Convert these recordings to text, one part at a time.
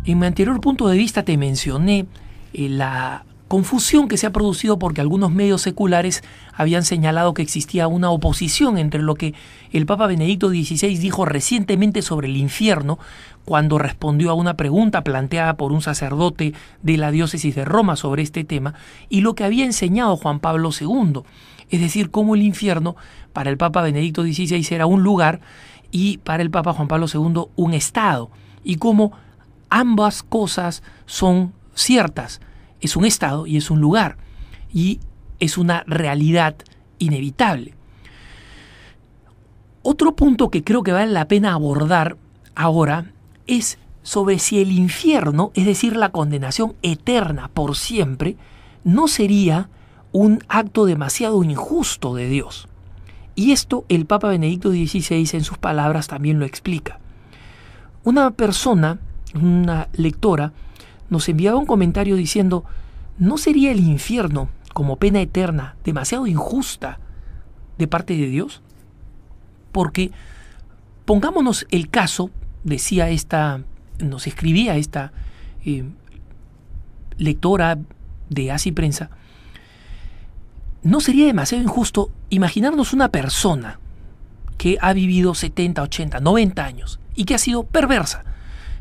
En mi anterior punto de vista te mencioné la confusión que se ha producido porque algunos medios seculares habían señalado que existía una oposición entre lo que el Papa Benedicto XVI dijo recientemente sobre el infierno cuando respondió a una pregunta planteada por un sacerdote de la diócesis de Roma sobre este tema y lo que había enseñado Juan Pablo II, es decir, cómo el infierno para el Papa Benedicto XVI era un lugar y para el Papa Juan Pablo II un estado, y cómo ambas cosas son ciertas. Es un estado y es un lugar, y es una realidad inevitable. Otro punto que creo que vale la pena abordar ahora es sobre si el infierno, es decir, la condenación eterna por siempre, no sería un acto demasiado injusto de Dios. Y esto el Papa Benedicto XVI en sus palabras también lo explica. Una persona, una lectora, nos enviaba un comentario diciendo: ¿no sería el infierno como pena eterna demasiado injusta de parte de Dios? Porque pongámonos el caso, nos escribía esta lectora de Así Prensa, ¿no sería demasiado injusto imaginarnos una persona que ha vivido 70, 80, 90 años y que ha sido perversa,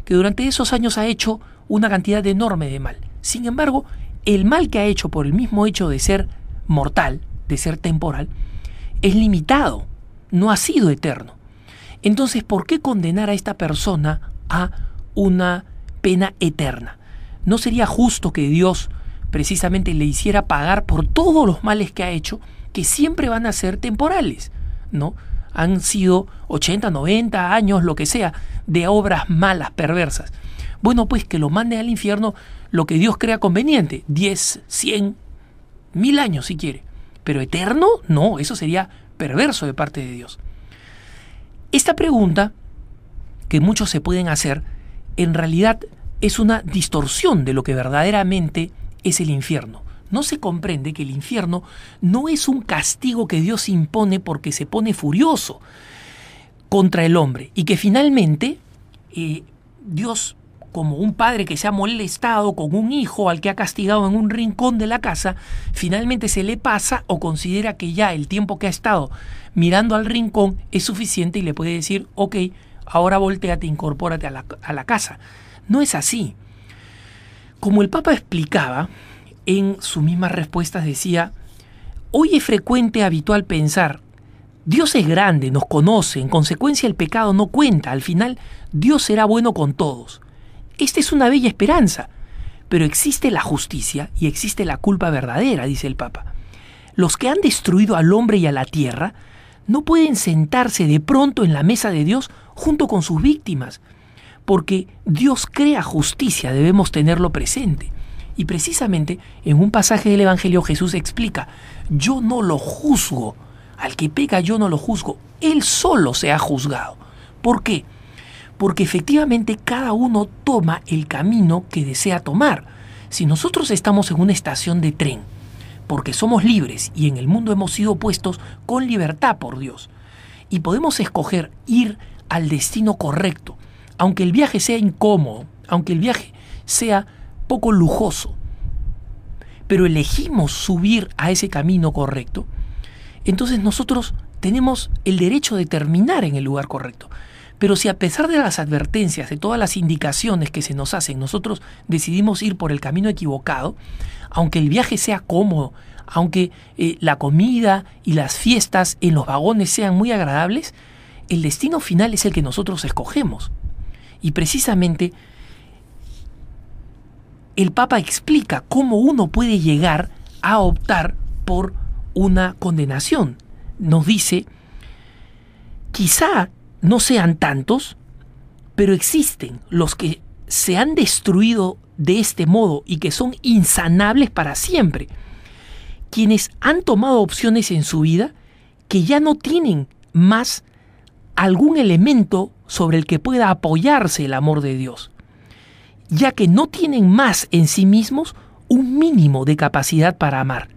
que durante esos años ha hecho una cantidad enorme de mal? Sin embargo, el mal que ha hecho por el mismo hecho de ser mortal, de ser temporal, es limitado, no ha sido eterno. Entonces, ¿por qué condenar a esta persona a una pena eterna? ¿No sería justo que Dios precisamente le hiciera pagar por todos los males que ha hecho, que siempre van a ser temporales, ¿no? Han sido 80, 90 años, lo que sea, de obras malas, perversas. Bueno, pues que lo mande al infierno lo que Dios crea conveniente, 10, 100, 1000 años si quiere. Pero eterno, no, eso sería perverso de parte de Dios. Esta pregunta, que muchos se pueden hacer, en realidad es una distorsión de lo que verdaderamente es el infierno. No se comprende que el infierno no es un castigo que Dios impone porque se pone furioso contra el hombre y que finalmente Dios, como un padre que se ha molestado con un hijo al que ha castigado en un rincón de la casa, finalmente se le pasa o considera que ya el tiempo que ha estado mirando al rincón es suficiente y le puede decir: ok, ahora voltéate, incorpórate a la casa. No es así. Como el Papa explicaba, en sus mismas respuestas decía: hoy es frecuente, habitual pensar, Dios es grande, nos conoce, en consecuencia el pecado no cuenta, al final Dios será bueno con todos. Esta es una bella esperanza, pero existe la justicia y existe la culpa verdadera, dice el Papa. Los que han destruido al hombre y a la tierra no pueden sentarse de pronto en la mesa de Dios junto con sus víctimas, porque Dios crea justicia, debemos tenerlo presente. Y precisamente en un pasaje del Evangelio Jesús explica: yo no lo juzgo, al que peca yo no lo juzgo, él solo se ha juzgado. ¿Por qué? Porque efectivamente cada uno toma el camino que desea tomar. Si nosotros estamos en una estación de tren, porque somos libres y en el mundo hemos sido puestos con libertad por Dios, y podemos escoger ir al destino correcto, aunque el viaje sea incómodo, aunque el viaje sea poco lujoso, pero elegimos subir a ese camino correcto, entonces nosotros tenemos el derecho de terminar en el lugar correcto. Pero si a pesar de las advertencias, de todas las indicaciones que se nos hacen, nosotros decidimos ir por el camino equivocado, aunque el viaje sea cómodo, aunque la comida y las fiestas en los vagones sean muy agradables, el destino final es el que nosotros escogemos. Y precisamente el Papa explica cómo uno puede llegar a optar por una condenación. Nos dice: quizá no sean tantos, pero existen los que se han destruido de este modo y que son insanables para siempre, quienes han tomado opciones en su vida que ya no tienen más algún elemento sobre el que pueda apoyarse el amor de Dios, ya que no tienen más en sí mismos un mínimo de capacidad para amar.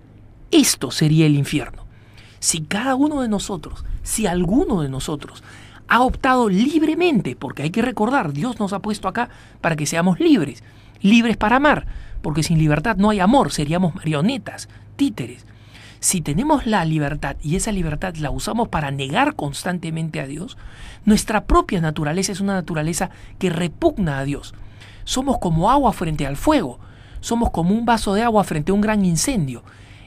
Esto sería el infierno. Si cada uno de nosotros, si alguno de nosotros ha optado libremente, porque hay que recordar, Dios nos ha puesto acá para que seamos libres, libres para amar, porque sin libertad no hay amor, seríamos marionetas, títeres. Si tenemos la libertad y esa libertad la usamos para negar constantemente a Dios, nuestra propia naturaleza es una naturaleza que repugna a Dios. Somos como agua frente al fuego, somos como un vaso de agua frente a un gran incendio.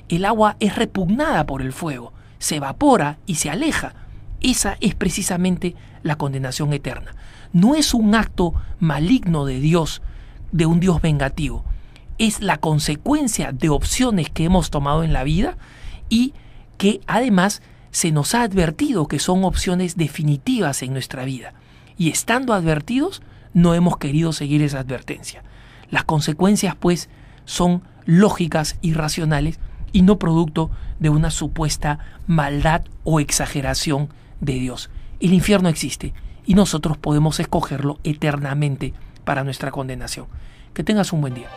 El agua es repugnada por el fuego, se evapora y se aleja. Esa es precisamente la condenación eterna. No es un acto maligno de Dios, de un Dios vengativo. Es la consecuencia de opciones que hemos tomado en la vida y que además se nos ha advertido que son opciones definitivas en nuestra vida. Y estando advertidos, no hemos querido seguir esa advertencia. Las consecuencias, pues, son lógicas y racionales y no producto de una supuesta maldad o exageración de Dios. El infierno existe y nosotros podemos escogerlo eternamente para nuestra condenación. Que tengas un buen día.